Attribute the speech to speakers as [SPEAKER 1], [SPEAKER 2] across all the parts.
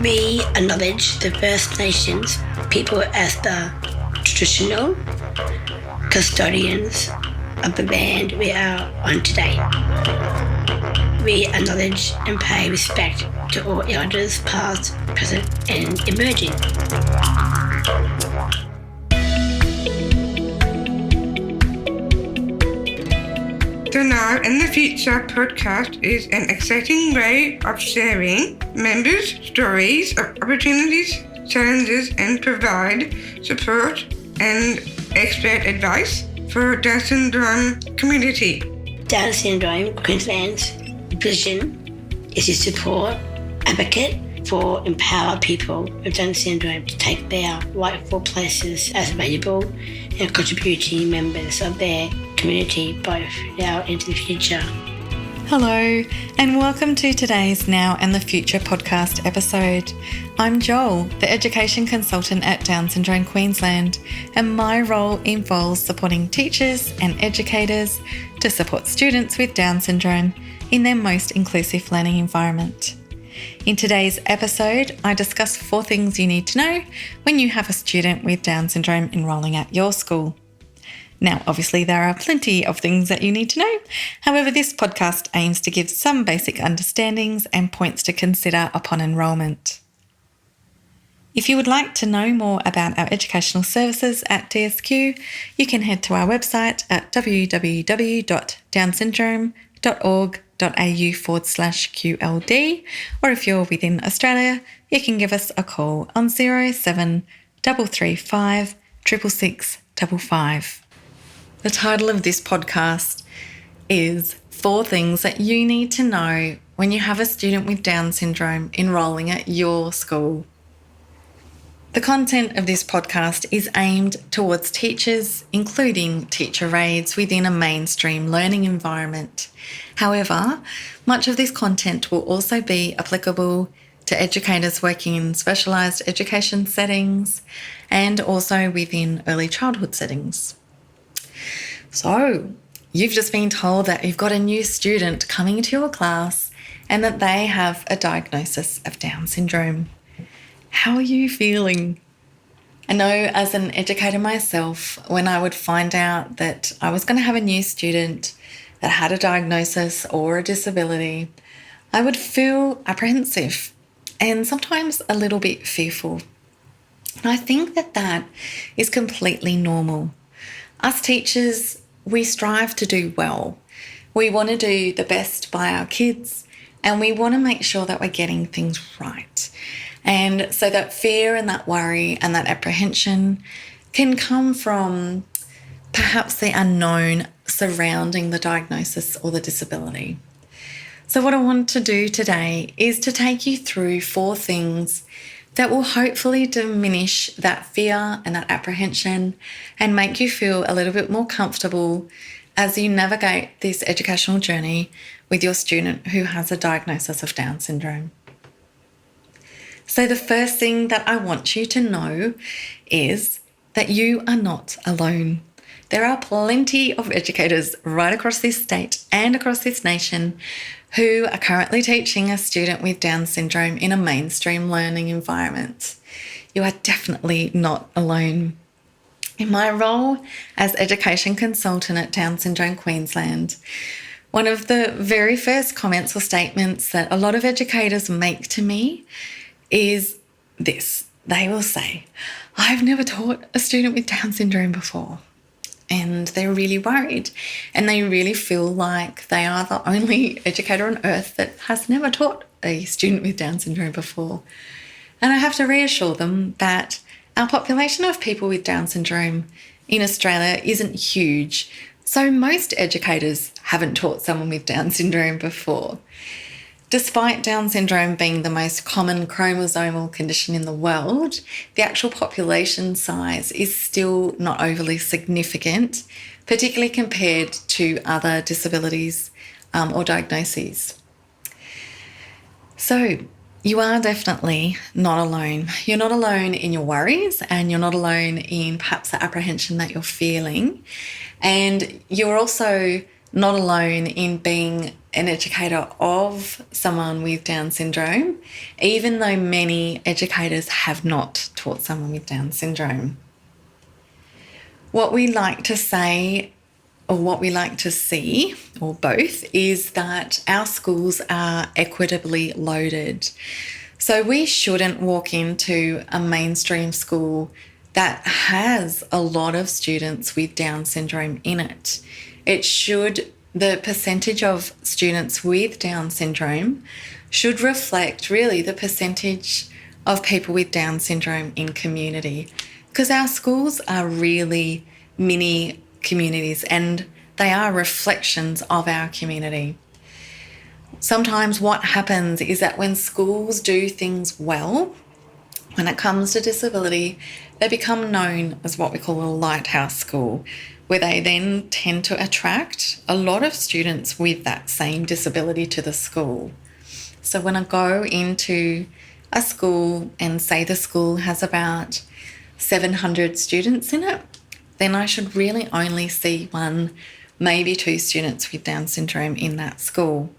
[SPEAKER 1] We acknowledge the First Nations people as the traditional custodians of the land we are on today. We acknowledge and pay respect to all elders past, present and emerging.
[SPEAKER 2] The Now and the Future podcast is an exciting way of sharing members' stories of opportunities, challenges, and provide support and expert advice for Down syndrome community.
[SPEAKER 1] Down syndrome Queensland's vision is to support, advocate for, empower people with Down syndrome to take their rightful places as valuable and contributing members of their community both now and into the future.
[SPEAKER 3] Hello and welcome to today's Now and the Future podcast episode. I'm Joelle, the Education Consultant at Down Syndrome Queensland, and my role involves supporting teachers and educators to support students with Down syndrome in their most inclusive learning environment. In today's episode, I discuss 4 things you need to know when you have a student with Down syndrome enrolling at your school. Now, obviously, there are plenty of things that you need to know. However, this podcast aims to give some basic understandings and points to consider upon enrolment. If you would like to know more about our educational services at DSQ, you can head to our website at www.downsyndrome.org.au/QLD, or if you're within Australia, you can give us a call on 07 335 666 55. The title of this podcast is 4 things that you need to know when you have a student with Down syndrome enrolling at your school. The content of this podcast is aimed towards teachers, including teacher aides within a mainstream learning environment. However, much of this content will also be applicable to educators working in specialised education settings and also within early childhood settings. So, you've just been told that you've got a new student coming into your class and that they have a diagnosis of Down syndrome. How are you feeling? I know as an educator myself, when I would find out that I was going to have a new student that had a diagnosis or a disability, I would feel apprehensive and sometimes a little bit fearful. And I think that is completely normal. Us teachers, we strive to do well. We want to do the best by our kids and we want to make sure that we're getting things right. And so that fear and that worry and that apprehension can come from perhaps the unknown surrounding the diagnosis or the disability. So what I want to do today is to take you through 4 things that will hopefully diminish that fear and that apprehension and make you feel a little bit more comfortable as you navigate this educational journey with your student who has a diagnosis of Down syndrome. So the first thing that I want you to know is that you are not alone. There are plenty of educators right across this state and across this nation who are currently teaching a student with Down syndrome in a mainstream learning environment. You are definitely not alone. In my role as Education Consultant at Down Syndrome Queensland, one of the very first comments or statements that a lot of educators make to me is this. They will say, "I've never taught a student with Down syndrome before." And they're really worried and they really feel like they are the only educator on earth that has never taught a student with Down syndrome before. And I have to reassure them that our population of people with Down syndrome in Australia isn't huge, so most educators haven't taught someone with Down syndrome before. Despite Down syndrome being the most common chromosomal condition in the world, the actual population size is still not overly significant, particularly compared to other disabilities or diagnoses. So you are definitely not alone. You're not alone in your worries and you're not alone in perhaps the apprehension that you're feeling. And you're also not alone in being an educator of someone with Down syndrome, even though many educators have not taught someone with Down syndrome. What we like to say, or what we like to see, or both, is that our schools are equitably loaded. So we shouldn't walk into a mainstream school that has a lot of students with Down syndrome in it. The percentage of students with Down syndrome should reflect really the percentage of people with Down syndrome in community, because our schools are really mini communities and they are reflections of our community. Sometimes what happens is that when schools do things well, when it comes to disability, they become known as what we call a lighthouse school, where they then tend to attract a lot of students with that same disability to the school. So when I go into a school and say the school has about 700 students in it, then I should really only see 1, maybe 2 students with Down syndrome in that school.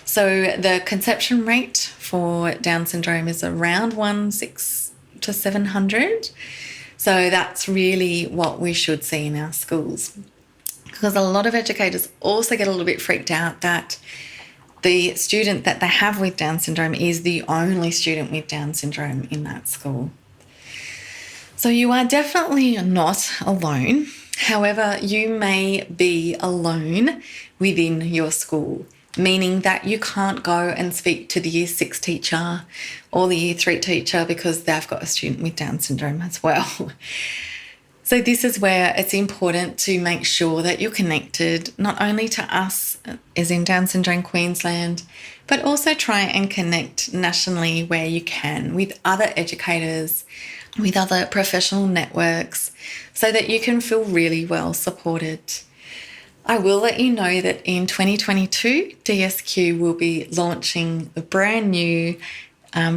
[SPEAKER 3] So the conception rate for Down syndrome is around 600 to 700. So that's really what we should see in our schools. Because a lot of educators also get a little bit freaked out that the student that they have with Down syndrome is the only student with Down syndrome in that school. So you are definitely not alone. However, you may be alone within your school, meaning that you can't go and speak to the Year 6 teacher or the Year 3 teacher because they've got a student with Down syndrome as well. So this is where it's important to make sure that you're connected not only to us as in Down Syndrome Queensland, but also try and connect nationally where you can with other educators, with other professional networks, so that you can feel really well supported. I will let you know that in 2022, DSQ will be launching a brand new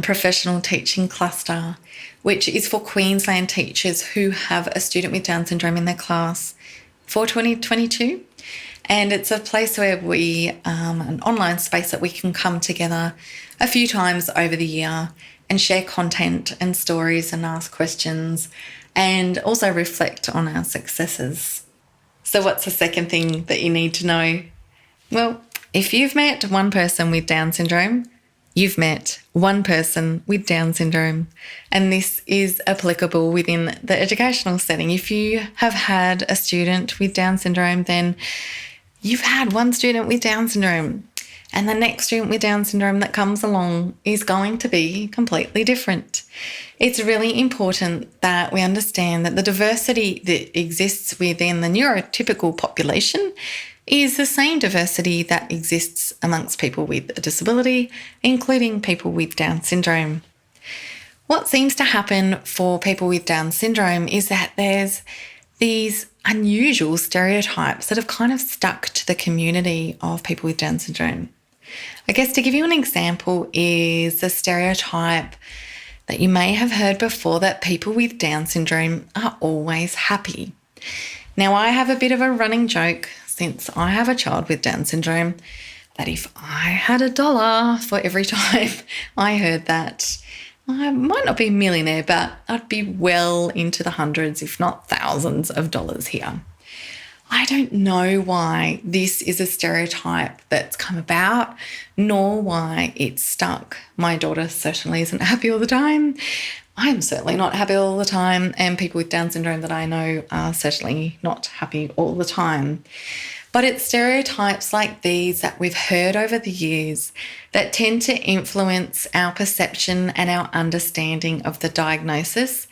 [SPEAKER 3] professional teaching cluster, which is for Queensland teachers who have a student with Down syndrome in their class for 2022. And it's a place where an online space that we can come together a few times over the year and share content and stories and ask questions and also reflect on our successes. So what's the second thing that you need to know? Well, if you've met one person with Down syndrome, you've met one person with Down syndrome, and this is applicable within the educational setting. If you have had a student with Down syndrome, then you've had one student with Down syndrome, and the next student with Down syndrome that comes along is going to be completely different. It's really important that we understand that the diversity that exists within the neurotypical population is the same diversity that exists amongst people with a disability, including people with Down syndrome. What seems to happen for people with Down syndrome is that there's these unusual stereotypes that have kind of stuck to the community of people with Down syndrome. I guess to give you an example is the stereotype that you may have heard before that people with Down syndrome are always happy. Now, I have a bit of a running joke since I have a child with Down syndrome that if I had $1 for every time I heard that, I might not be a millionaire, but I'd be well into the hundreds, if not thousands of dollars here. I don't know why this is a stereotype that's come about, nor why it's stuck. My daughter certainly isn't happy all the time. I'm certainly not happy all the time, and people with Down syndrome that I know are certainly not happy all the time. But it's stereotypes like these that we've heard over the years that tend to influence our perception and our understanding of the diagnosis,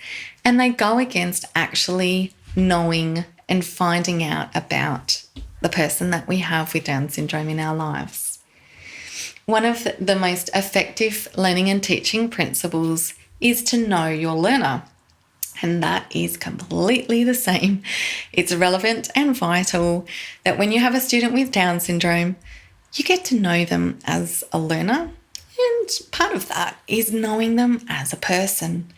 [SPEAKER 3] and they go against actually knowing and finding out about the person that we have with Down syndrome in our lives. One of the most effective learning and teaching principles is to know your learner. And that is completely the same. It's relevant and vital that when you have a student with Down syndrome, you get to know them as a learner. And part of that is knowing them as a person.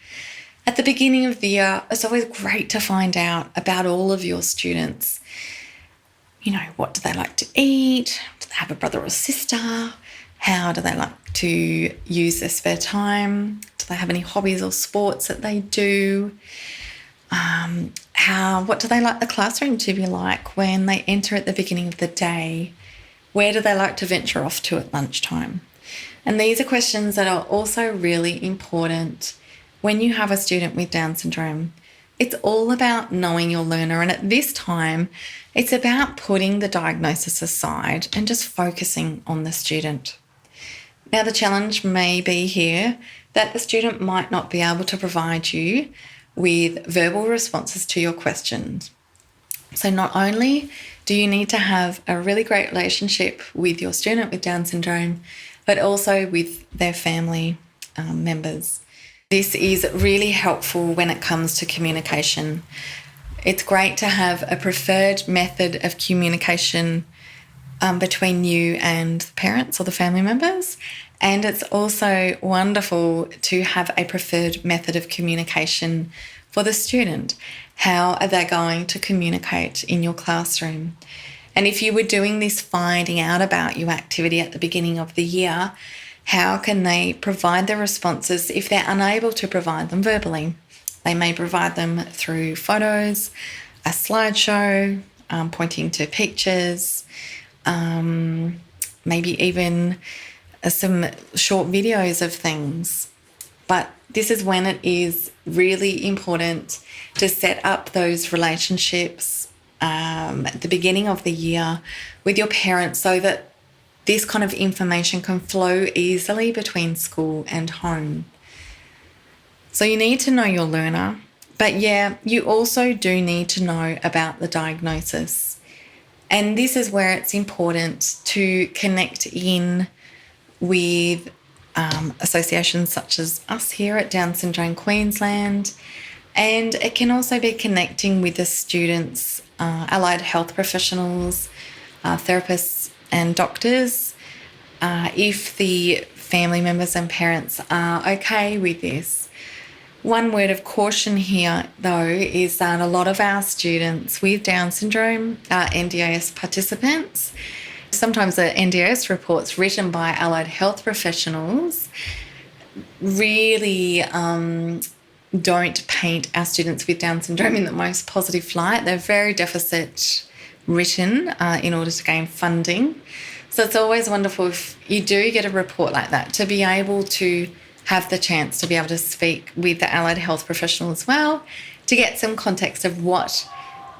[SPEAKER 3] At the beginning of the year, it's always great to find out about all of your students. what do they like to eat? Do they have a brother or sister? How do they like to use their spare time? Do they have any hobbies or sports that they do? What do they like the classroom to be like when they enter at the beginning of the day? Where do they like to venture off to at lunchtime? And these are questions that are also really important when you have a student with Down syndrome. It's all about knowing your learner, and at this time, it's about putting the diagnosis aside and just focusing on the student. Now, the challenge may be here that the student might not be able to provide you with verbal responses to your questions. So not only do you need to have a really great relationship with your student with Down syndrome, but also with their family members. This is really helpful when it comes to communication. It's great to have a preferred method of communication between you and the parents or the family members. And it's also wonderful to have a preferred method of communication for the student. How are they going to communicate in your classroom? And if you were doing this finding out about you activity at the beginning of the year, how can they provide their responses if they're unable to provide them verbally? They may provide them through photos, a slideshow, pointing to pictures, maybe even some short videos of things. But this is when it is really important to set up those relationships at the beginning of the year with your parents so that this kind of information can flow easily between school and home. So you need to know your learner, but you also do need to know about the diagnosis. And this is where it's important to connect in with associations such as us here at Down Syndrome Queensland, and it can also be connecting with the students, allied health professionals, therapists and doctors, if the family members and parents are okay with this. One word of caution here, though, is that a lot of our students with Down syndrome are NDIS participants. Sometimes the NDIS reports written by allied health professionals really don't paint our students with Down syndrome in the most positive light. They're very deficit written in order to gain funding. So it's always wonderful if you do get a report like that to be able to have the chance to be able to speak with the allied health professional as well to get some context of what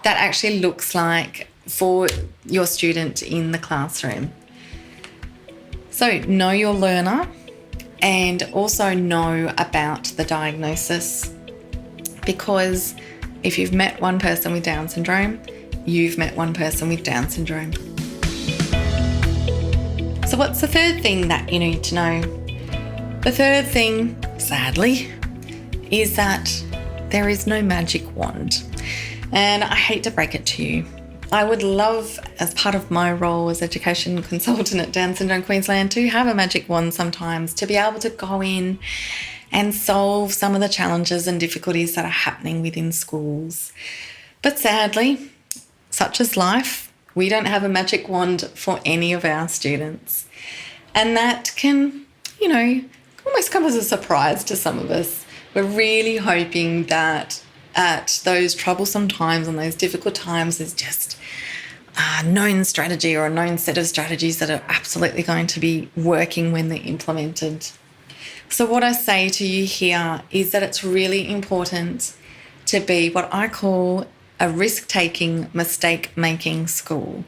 [SPEAKER 3] that actually looks like for your student in the classroom. So know your learner and also know about the diagnosis, because if you've met one person with Down syndrome, you've met one person with Down syndrome. So what's the third thing that you need to know? The third thing, sadly, is that there is no magic wand. And I hate to break it to you. I would love, as part of my role as education consultant at Down Syndrome Queensland, to have a magic wand sometimes, to be able to go in and solve some of the challenges and difficulties that are happening within schools. But sadly, such is life, we don't have a magic wand for any of our students. And that can, almost come as a surprise to some of us. We're really hoping that at those troublesome times and those difficult times, there's just a known strategy or a known set of strategies that are absolutely going to be working when they're implemented. So what I say to you here is that it's really important to be what I call a risk-taking, mistake-making school.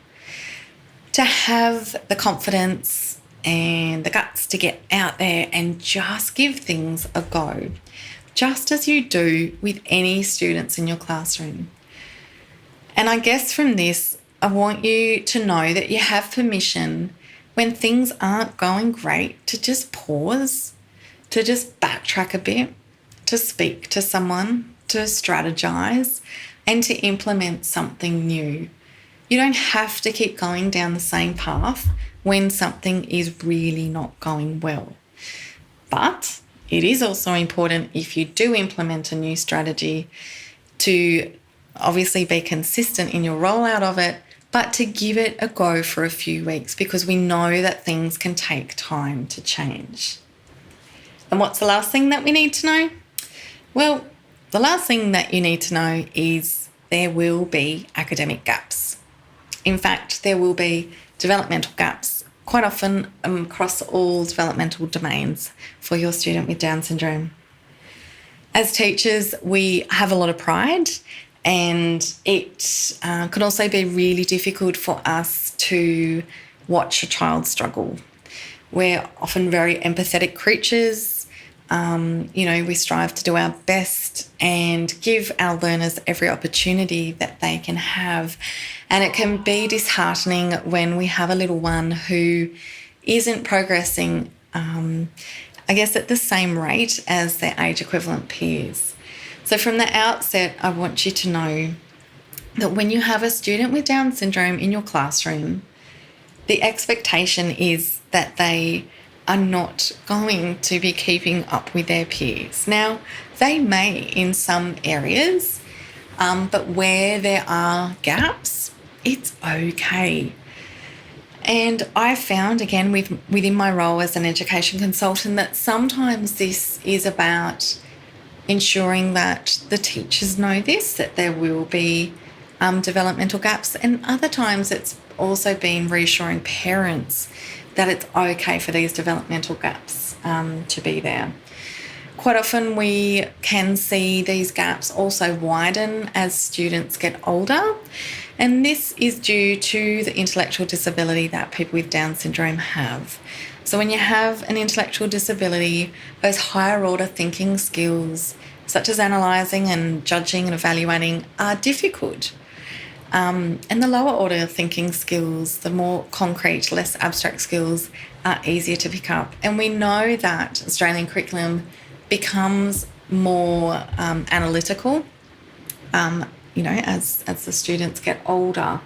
[SPEAKER 3] To have the confidence and the guts to get out there and just give things a go, just as you do with any students in your classroom. And I guess from this, I want you to know that you have permission when things aren't going great to just pause, to just backtrack a bit, to speak to someone, to strategize, and to implement something new. You don't have to keep going down the same path when something is really not going well. But it is also important, if you do implement a new strategy, to obviously be consistent in your rollout of it, but to give it a go for a few weeks, because we know that things can take time to change. And what's the last thing that we need to know? Well, the last thing that you need to know is there will be academic gaps. In fact, there will be developmental gaps quite often across all developmental domains for your student with Down syndrome. As teachers, we have a lot of pride, and it can also be really difficult for us to watch a child struggle. We're often very empathetic creatures. We strive to do our best and give our learners every opportunity that they can have. And it can be disheartening when we have a little one who isn't progressing, at the same rate as their age equivalent peers. So from the outset, I want you to know that when you have a student with Down syndrome in your classroom, the expectation is that they are not going to be keeping up with their peers. Now, they may in some areas, but where there are gaps, it's okay. And I found, again, within my role as an education consultant, that sometimes this is about ensuring that the teachers know this, that there will be developmental gaps, and other times it's also been reassuring parents that it's okay for these developmental gaps to be there. Quite often we can see these gaps also widen as students get older, and this is due to the intellectual disability that people with Down syndrome have. So when you have an intellectual disability, those higher order thinking skills, such as analysing and judging and evaluating, are difficult. And the lower order thinking skills, the more concrete, less abstract skills, are easier to pick up. And we know that Australian curriculum becomes more analytical, as the students get older.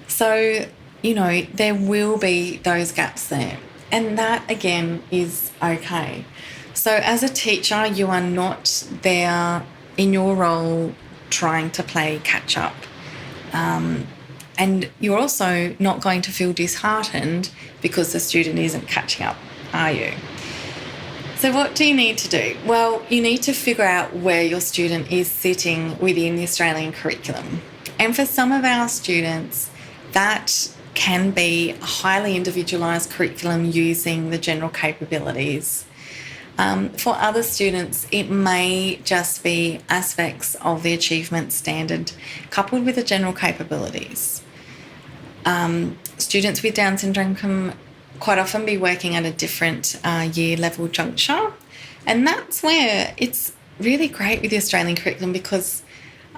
[SPEAKER 3] So, there will be those gaps there. And that, again, is okay. So as a teacher, you are not there in your role trying to play catch up. And you're also not going to feel disheartened because the student isn't catching up, are you? So what do you need to do? Well, you need to figure out where your student is sitting within the Australian curriculum. And for some of our students, that can be a highly individualised curriculum using the general capabilities. For other students, it may just be aspects of the achievement standard coupled with the general capabilities. Students with Down syndrome can quite often be working at a different year level juncture, and that's where it's really great with the Australian curriculum because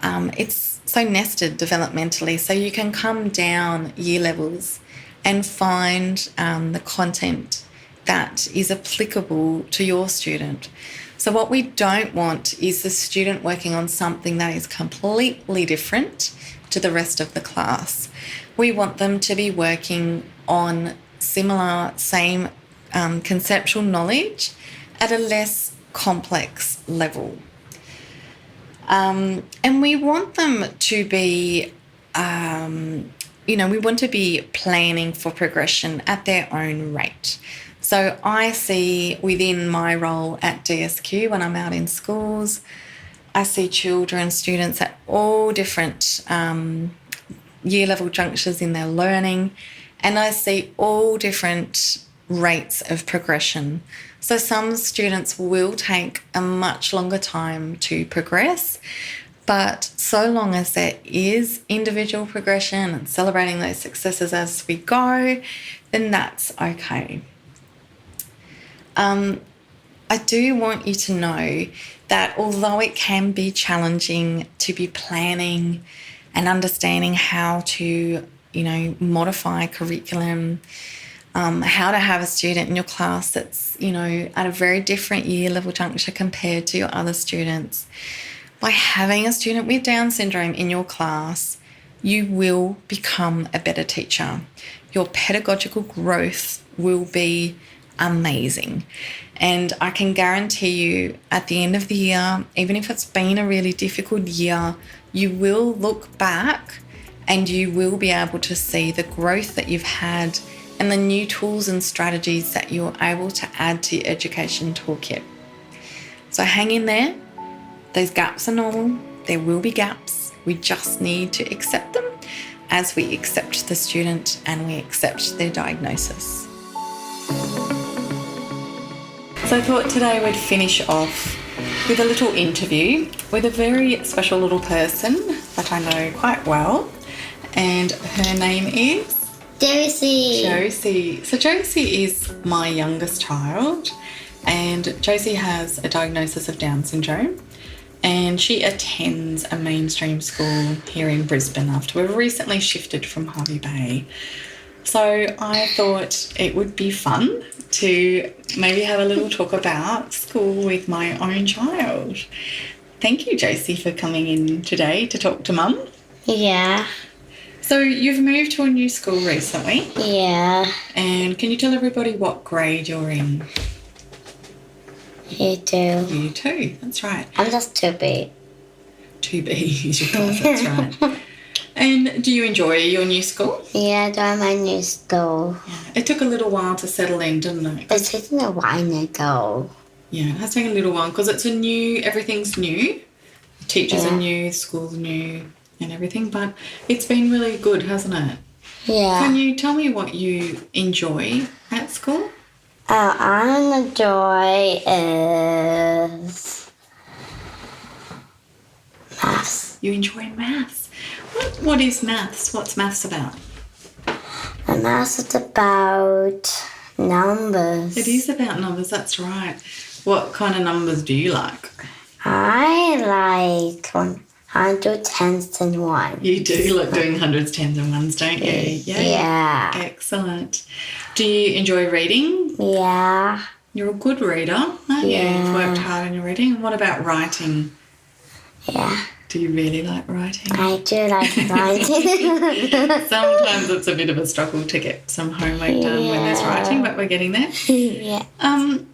[SPEAKER 3] it's so nested developmentally, so you can come down year levels and find the content that is applicable to your student. So what we don't want is the student working on something that is completely different to the rest of the class. We want them to be working on similar, same conceptual knowledge at a less complex level. And we want them to be, we want to be planning for progression at their own rate. So I see within my role at DSQ, when I'm out in schools, I see children, students at all different year level junctures in their learning, and I see all different rates of progression. So some students will take a much longer time to progress, but so long as there is individual progression and celebrating those successes as we go, then that's okay. I do want you to know that although it can be challenging to be planning and understanding how to, modify curriculum, how to have a student in your class that's, at a very different year level juncture compared to your other students, by having a student with Down syndrome in your class, you will become a better teacher. Your pedagogical growth will be amazing. And I can guarantee you at the end of the year, even if it's been a really difficult year, you will look back and you will be able to see the growth that you've had and the new tools and strategies that you're able to add to your education toolkit. So hang in there. Those gaps are normal. There will be gaps. We just need to accept them as we accept the student and we accept their diagnosis. So I thought today we'd finish off with a little interview with a very special little person that I know quite well, and her name is Josie. So Josie is my youngest child, and Josie has a diagnosis of Down syndrome, and she attends a mainstream school here in Brisbane after we've recently shifted from Hervey Bay. So I thought it would be fun to maybe have a little talk about school with my own child. Thank you, Josie, for coming in today to talk to Mum.
[SPEAKER 1] Yeah.
[SPEAKER 3] So you've moved to a new school recently.
[SPEAKER 1] Yeah.
[SPEAKER 3] And can you tell everybody what grade you're in?
[SPEAKER 1] You too.
[SPEAKER 3] Year 2, that's right.
[SPEAKER 1] I'm just 2B.
[SPEAKER 3] 2B is your class, that's right. And do you enjoy your new school?
[SPEAKER 1] Yeah, doing my new school.
[SPEAKER 3] Yeah. It took a little while to settle in, didn't it?
[SPEAKER 1] It's taking a while ago.
[SPEAKER 3] Yeah, it has taken a little while because everything's new. The teachers are new, the school's new and everything, but it's been really good, hasn't it?
[SPEAKER 1] Yeah.
[SPEAKER 3] Can you tell me what you enjoy at school?
[SPEAKER 1] I enjoy is maths.
[SPEAKER 3] You enjoy maths. What is maths? What's maths about?
[SPEAKER 1] The maths is about numbers.
[SPEAKER 3] It is about numbers, that's right. What kind of numbers do you like?
[SPEAKER 1] I like 100, tens, and ones.
[SPEAKER 3] You do like doing hundreds, tens and ones, don't you?
[SPEAKER 1] Yeah.
[SPEAKER 3] Excellent. Do you enjoy reading?
[SPEAKER 1] Yeah.
[SPEAKER 3] You're a good reader, aren't you? You've worked hard on your reading. And what about writing?
[SPEAKER 1] Yeah.
[SPEAKER 3] Do you really like writing?
[SPEAKER 1] I do like writing.
[SPEAKER 3] Sometimes it's a bit of a struggle to get some homework done when there's writing, but we're getting there.
[SPEAKER 1] Yeah.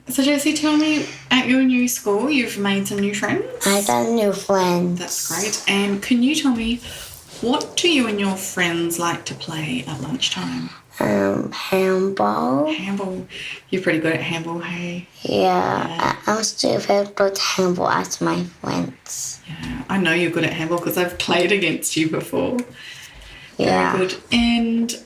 [SPEAKER 3] So Josie, tell me, at your new school, you've made some new friends?
[SPEAKER 1] I got new friends.
[SPEAKER 3] That's great. And can you tell me, what do you and your friends like to play at lunchtime?
[SPEAKER 1] Handball.
[SPEAKER 3] Handball. You're pretty good at handball, hey?
[SPEAKER 1] Yeah. I'm still very good at handball as my friends.
[SPEAKER 3] Yeah, I know you're good at handball because I've played against you before.
[SPEAKER 1] Yeah.
[SPEAKER 3] Very good. And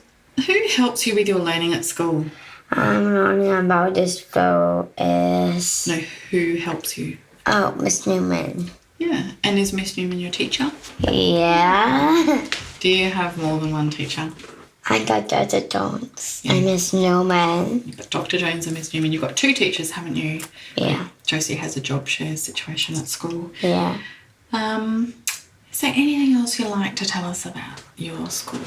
[SPEAKER 3] who helps you with your learning at school?
[SPEAKER 1] I'm learning about this girl is...
[SPEAKER 3] No, who helps you?
[SPEAKER 1] Oh, Miss Newman.
[SPEAKER 3] Yeah. And is Miss Newman your teacher?
[SPEAKER 1] Yeah.
[SPEAKER 3] Do you have more than one teacher?
[SPEAKER 1] I got Dr. Jones and Miss Newman.
[SPEAKER 3] You've got Dr. Jones and Miss Newman. You've got 2 teachers, haven't you?
[SPEAKER 1] Yeah.
[SPEAKER 3] Josie has a job share situation at school.
[SPEAKER 1] Yeah.
[SPEAKER 3] Is there anything else you'd like to tell us about your school?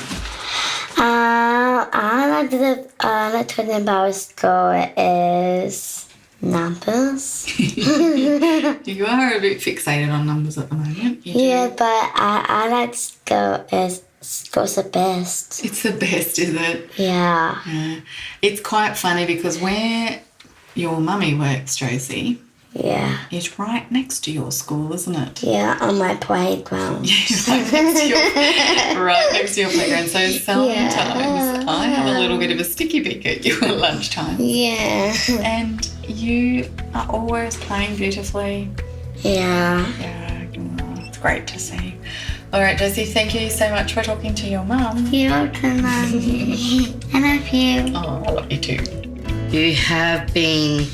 [SPEAKER 1] I like to talk about school is numbers.
[SPEAKER 3] You are a bit fixated on numbers at the moment.
[SPEAKER 1] Yeah, but I like school is school's the best.
[SPEAKER 3] It's the best, is it?
[SPEAKER 1] Yeah.
[SPEAKER 3] Yeah. It's quite funny because where your mummy works, Josie, is right next to your school, isn't it?
[SPEAKER 1] Yeah, on my playground.
[SPEAKER 3] Right next to your playground. So sometimes I have a little bit of a sticky pick at you at lunchtime.
[SPEAKER 1] Yeah.
[SPEAKER 3] And you are always playing beautifully.
[SPEAKER 1] Yeah.
[SPEAKER 3] Yeah, it's great to see. All right, Josie, thank you so much for talking to your mum.
[SPEAKER 1] You're welcome, Mommy. I love you.
[SPEAKER 3] Oh, I love you too.
[SPEAKER 4] You have been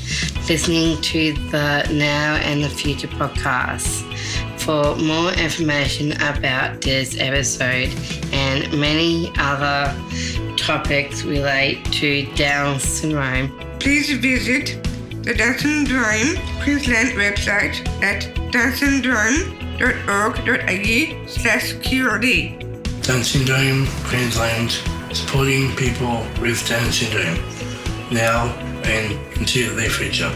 [SPEAKER 4] listening to the Now and the Future podcast. For more information about this episode and many other topics relate to Down syndrome,
[SPEAKER 2] Please visit the Down Syndrome Queensland website at downsyndrome.org.au/QLD.
[SPEAKER 5] Down Syndrome Queensland, supporting people with Down syndrome now and into their future.